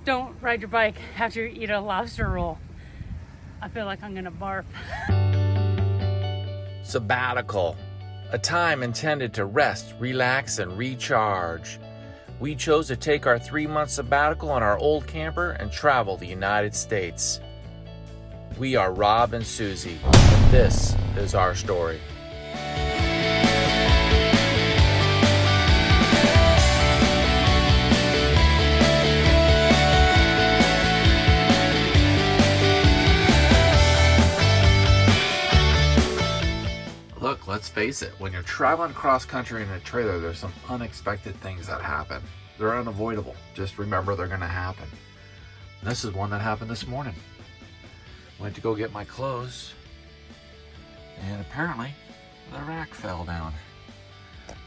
don't ride your bike after you eat a lobster roll. I feel like I'm gonna barf. Sabbatical, a time intended to rest, relax, and recharge. We chose to take our 3-month sabbatical on our old camper and travel the United States. We are Rob and Susie, and this is our story. Look, let's face it, when you're traveling cross country in a trailer, there's some unexpected things that happen. They're unavoidable. Just remember they're gonna happen. And this is one that happened this morning. Went to go get my clothes, and apparently the rack fell down.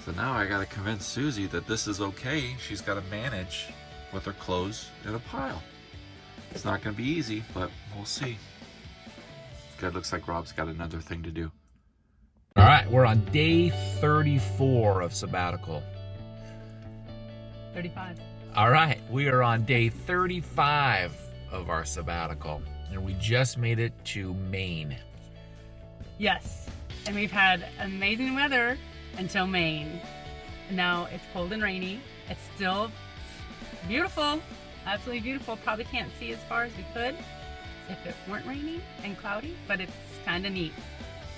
So now I gotta convince Susie that this is okay. She's gotta manage with her clothes in a pile. It's not gonna be easy, but we'll see. Good, looks like Rob's got another thing to do. All right, we're on day 34 of sabbatical. 35. All right, we are on day 35 of our sabbatical, and we just made it to Maine. Yes, and we've had amazing weather until Maine. Now it's cold and rainy. It's still beautiful, absolutely beautiful. Probably can't see as far as we could if it weren't rainy and cloudy, but it's kind of neat.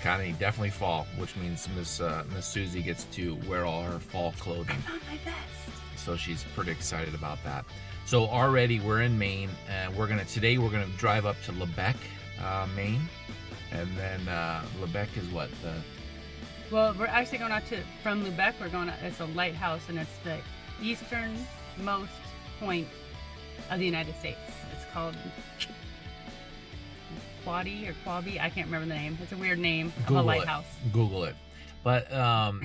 Kind of definitely fall, which means Miss Susie gets to wear all her fall clothing. I found my vest. So she's pretty excited about that. So already we're in Maine, and today we're gonna drive up to Lubec, Maine, and then Lubec is what Well, we're actually going out from Lubec. It's a lighthouse, and it's the easternmost point of the United States. It's called quoddy or quabby. I can't remember the name. It's a weird name of a lighthouse. Google it. But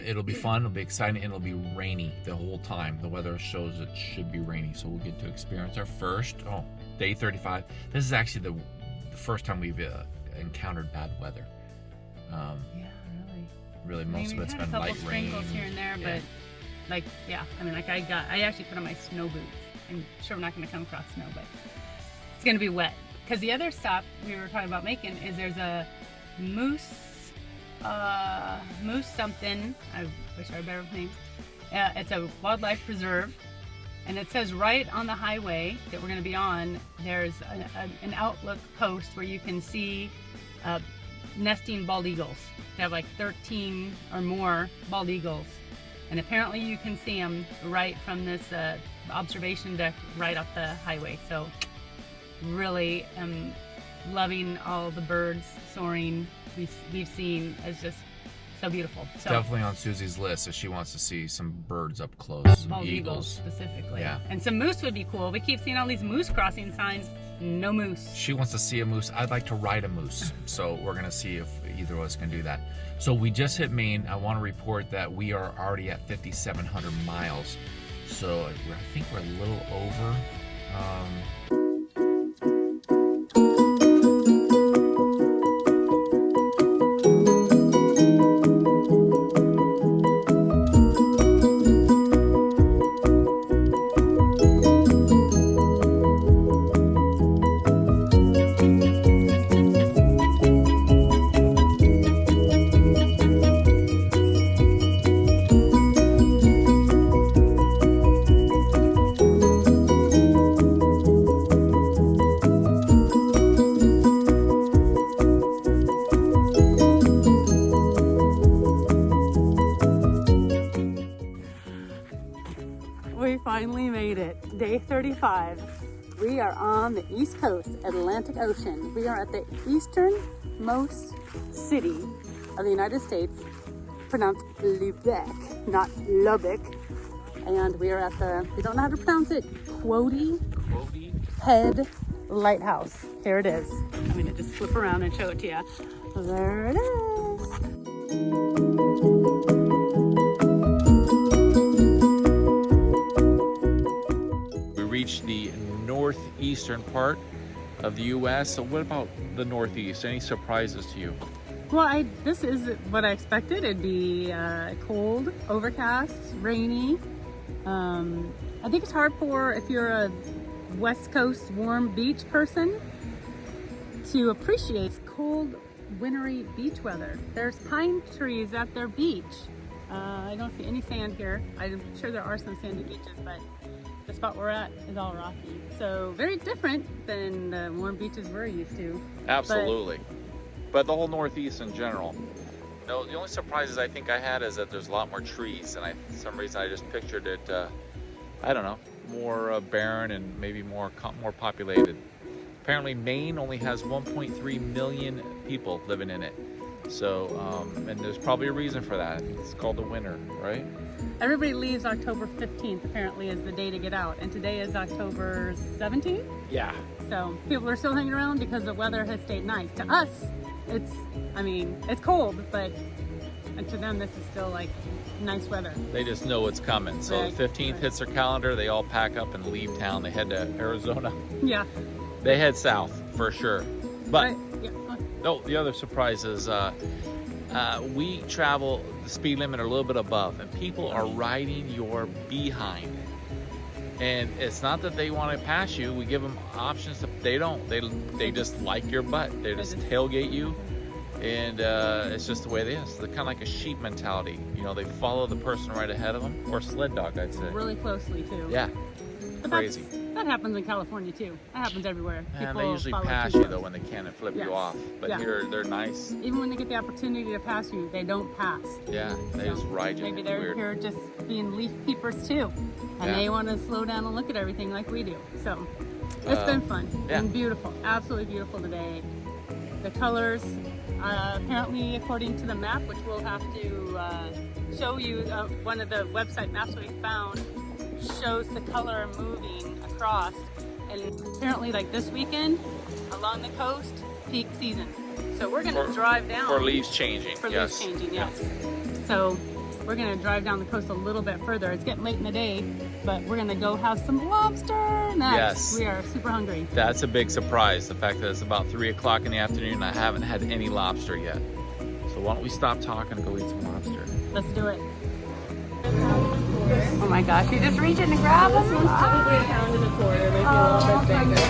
it'll be fun, it'll be exciting, and it'll be rainy the whole time. The weather shows it should be rainy, so we'll get to experience our day 35. This is actually the first time we've encountered bad weather. Yeah, Really, most of it's been light rain. Sprinkles here and there, yeah. But I actually put on my snow boots. I'm sure we're not going to come across snow, but it's going to be wet. Because the other stop we were talking about making is there's a moose something. I wish I had better names. It's a wildlife preserve, and it says right on the highway that we're going to be on, there's an outlook post where you can see nesting bald eagles. They have like 13 or more bald eagles, and apparently you can see them right from this observation deck right off the highway. So really am loving all the birds soaring we've seen. It's just so beautiful. So, definitely on Susie's list if she wants to see some birds up close. Bald eagles specifically. Yeah. And some moose would be cool. We keep seeing all these moose crossing signs. No moose. She wants to see a moose. I'd like to ride a moose. So we're gonna see if either of us can do that. So we just hit Maine. I want to report that we are already at 5,700 miles. So I think we're a little over. We finally made it. Day 35. We are on the East Coast, Atlantic Ocean. We are at the easternmost city of the United States, pronounced Lubec, not Lubbock. And we are at we don't know how to pronounce it, quoddy Head Lighthouse. Here it is. I'm gonna just flip around and show it to you. There it is. We reached the northeastern part of the U.S. So what about the Northeast? Any surprises to you? Well, this is what I expected. It'd be cold, overcast, rainy. I think it's hard for if you're West Coast warm beach person to appreciate cold, wintry beach weather. There's pine trees at their beach. I don't see any sand here. I'm sure there are some sandy beaches, but the spot we're at is all rocky. So very different than the warm beaches we're used to. Absolutely. But the whole Northeast in general. No, the only surprises I think I had is that there's a lot more trees, and for some reason I just pictured it, I don't know, more barren and maybe more populated. Apparently Maine only has 1.3 million people living in it. So, and there's probably a reason for that. It's called the winter, right? Everybody leaves October 15th, apparently, is the day to get out. And today is October 17th? Yeah. So people are still hanging around because the weather has stayed nice. To us, it's cold, but and to them, this is still like nice weather. They just know it's coming. So right. the 15th hits their calendar, they all pack up and leave town. They head to Arizona. Yeah. They head south for sure. But yeah. no, the other surprise is we travel the speed limit or a little bit above, and people are riding your behind. And it's not that they want to pass you. We give them options. They don't. They just like your butt. They just tailgate you, and it's just the way it is. They're kind of like a sheep mentality. You know, they follow the person right ahead of them, or sled dog, I'd say. Really closely too. Yeah, but crazy. That happens in California too. That happens everywhere. And People they usually follow pass too you close. though when they can and flip Yes. you off. But Yeah. here they're nice. Even when they get the opportunity to pass you, they don't pass. Yeah, they just ride you. Maybe It's they're weird. here just being leaf peepers too, and Yeah. they want to slow down and look at everything like we do. So it's been fun yeah. and beautiful, absolutely beautiful today. The colors, apparently according to the map, which we'll have to show you, one of the website maps we found shows the color moving across, and apparently like this weekend along the coast, peak season. So we're gonna drive down for leaves changing. for Yes. leaves changing, yes. So we're gonna drive down the coast a little bit further. It's getting late in the day, but we're gonna go have some lobster next. Yes. We are super hungry. That's a big surprise. The fact that it's about 3 o'clock in the afternoon and I haven't had any lobster yet. So why don't we stop talking and go eat some lobster? Let's do it. Oh my gosh, you just reach in and grab them? This one's probably a pound and a quarter, maybe a little bit bigger.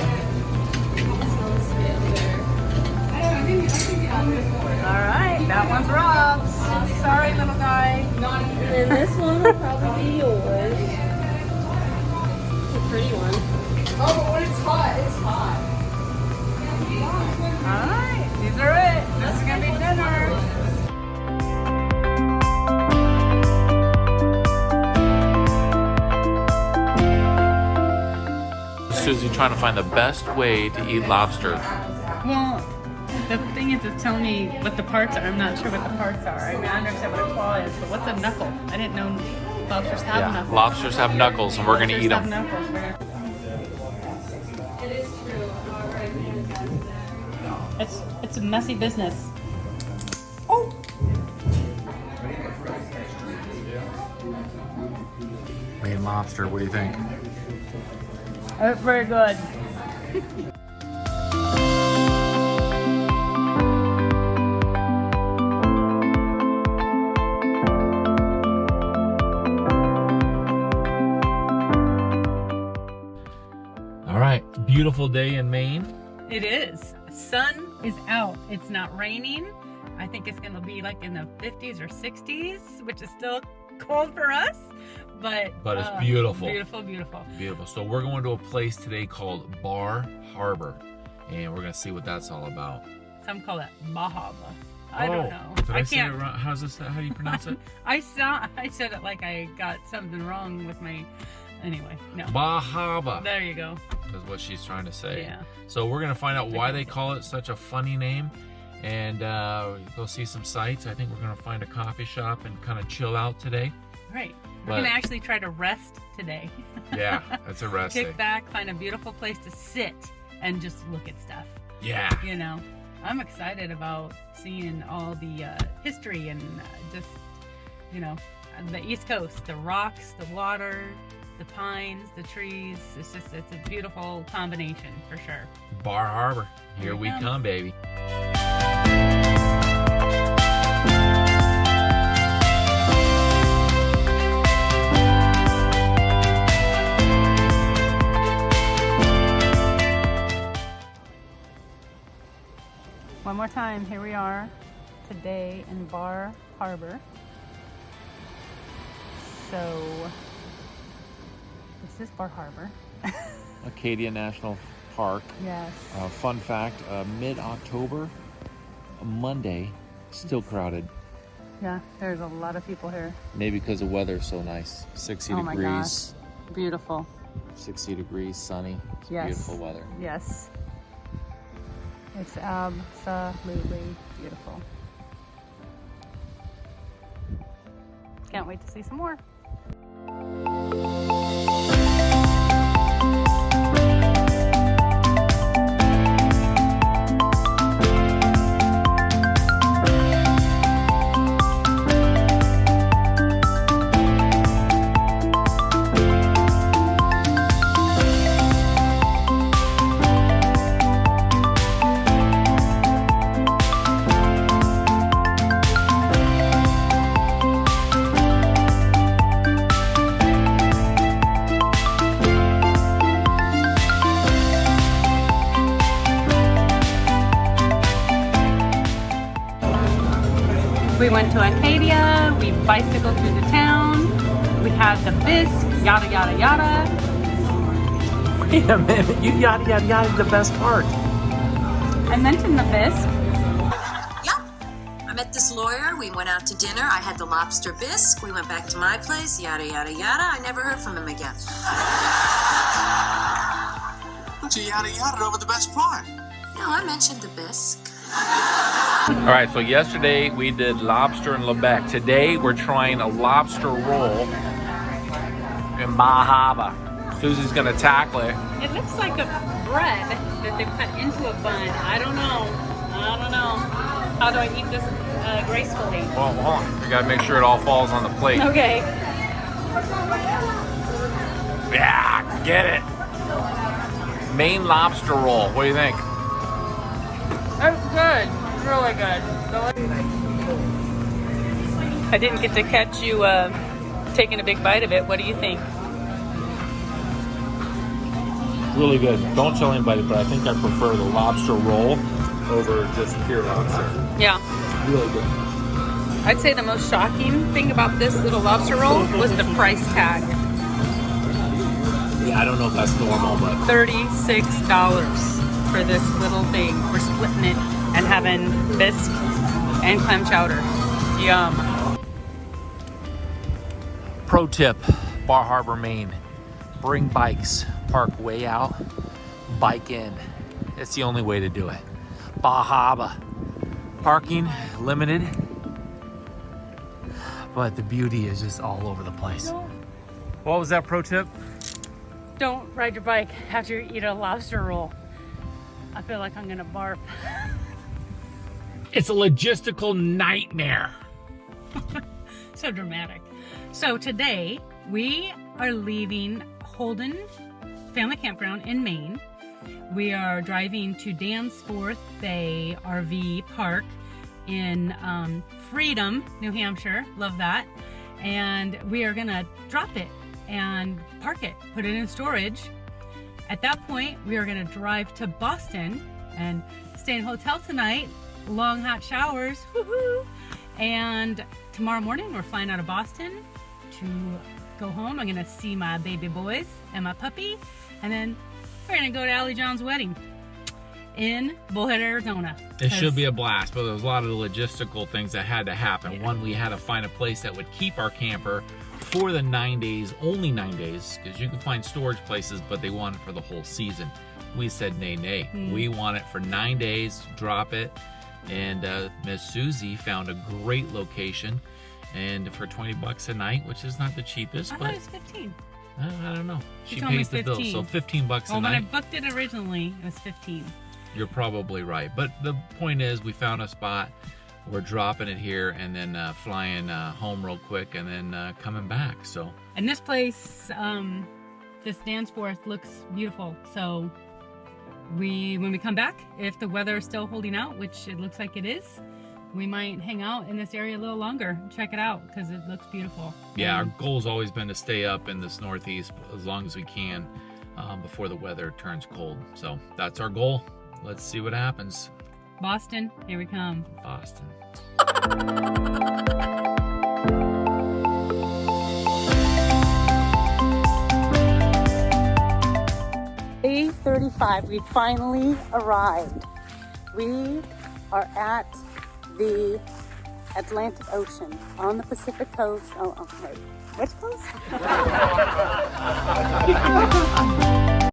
This one's bigger. All right, that one's Rob's. Sorry, little guy. And then this one will probably be yours. It's a pretty one. Oh, but when it's hot, it's hot. All right, these are it. This is gonna be dinner. Susie trying to find the best way to eat lobster. Well, the thing is, it's telling me what the parts are. I'm not sure what the parts are. I mean, I understand what a claw is, but what's a knuckle? I didn't know lobsters have knuckles. Lobsters have knuckles and we're going to eat Lobsters them. have knuckles. It is true. It's a messy business. Oh! Maine lobster, what do you think? That's very good. All right, beautiful day in Maine. It is. Sun is out. It's not raining. I think it's going to be like in the 50s or 60s, which is still cold for us. But it's beautiful. Beautiful, beautiful. Beautiful. So we're going to a place today called Bar Harbor, and we're going to see what that's all about. Some call it Bahava. I don't know. Did I say it can't. wrong? How do you pronounce it? I said it like I got something wrong with my. Anyway, no. Bahaba There you go. is what she's trying to say. Yeah. So we're going to find out why they call it such a funny name, and go see some sights. I think we're going to find a coffee shop and kind of chill out today. Right. We're going to actually try to rest today. Yeah, that's a rest day. Kick back, find a beautiful place to sit and just look at stuff. Yeah. You know, I'm excited about seeing all the history and just, you know, the East Coast, the rocks, the water, the pines, the trees. It's a beautiful combination for sure. Bar Harbor. Here we Yeah. come, baby. One more time, here we are today in Bar Harbor. So, this is Bar Harbor. Acadia National Park. Yes. Fun fact, mid-October, Monday, still crowded. Yeah, there's a lot of people here. Maybe because the weather's so nice. 60 Oh my degrees. gosh. Beautiful. 60 degrees, sunny. It's Yes. beautiful weather. Yes. It's absolutely beautiful. Can't wait to see some more. We went to Acadia, we bicycled through the town, we had the bisque, yada yada yada. Wait a minute, you yada yada yada the best part. I mentioned the bisque. Yeah. I met this lawyer. We went out to dinner. I had the lobster bisque. We went back to my place. Yada, yada, yada. I never heard from him again. Don't you yada yada over the best part? No, I mentioned the bisque. All right, so yesterday we did lobster and lubec. Today we're trying a lobster roll in Bar Harbor. Susie's gonna tackle it. It looks like a bread that they've cut into a bun. I don't know. How do I eat this gracefully? Well, hold on. You gotta make sure it all falls on the plate. Okay. Yeah, get it. Maine lobster roll. What do you think? That's good. Really good. I didn't get to catch you taking a big bite of it. What do you think? Really good. Don't tell anybody, but I think I prefer the lobster roll over just pure lobster. Yeah. Really good. I'd say the most shocking thing about this little lobster roll was the price tag. Yeah, I don't know if that's normal, but $36 for this little thing. We're splitting it and having bisque and clam chowder. Yum. pro tip, Bar Harbor, Maine. Bring bikes. Park way out, bike in. It's the only way to do it. Bar Harbor. Parking limited, but the beauty is just all over the place. What was that pro tip? Don't ride your bike after you eat a lobster roll. I feel like I'm gonna barf. It's a logistical nightmare. So dramatic. So today we are leaving Holden Family Campground in Maine. We are driving to Danforth Bay RV Park in Freedom, New Hampshire. Love that. And we are gonna drop it and park it, put it in storage. At that point, we are gonna drive to Boston and stay in a hotel tonight. Long hot showers, woohoo! And tomorrow morning, we're flying out of Boston to go home. I'm gonna see my baby boys and my puppy, and then we're gonna go to Allie John's wedding in Bullhead, Arizona. It should be a blast, but there was a lot of logistical things that had to happen. Yeah. One, we had to find a place that would keep our camper for the 9 days, only 9 days, because you can find storage places, but they want it for the whole season. We said nay. We want it for 9 days, drop it. And Miss Susie found a great location, and for 20 bucks a night, which is not the cheapest, I but thought it was 15. I don't know. She She pays the bill, so 15 bucks a Well, when I night. booked it originally, it was 15. You're probably right, but the point is, we found a spot. We're dropping it here, and then flying home real quick, and then coming back. So. And this place, this Danforth, looks beautiful. So when we come back, if the weather is still holding out, which it looks like it is, we might hang out in this area a little longer. Check it out because it looks beautiful. Yeah, our goal's always been to stay up in this Northeast as long as we can before the weather turns cold. So that's our goal. Let's see what happens. Boston, here we come. Boston. 8:35, we finally arrived. We are at the Atlantic Ocean on the Pacific coast. Oh, wait, which coast?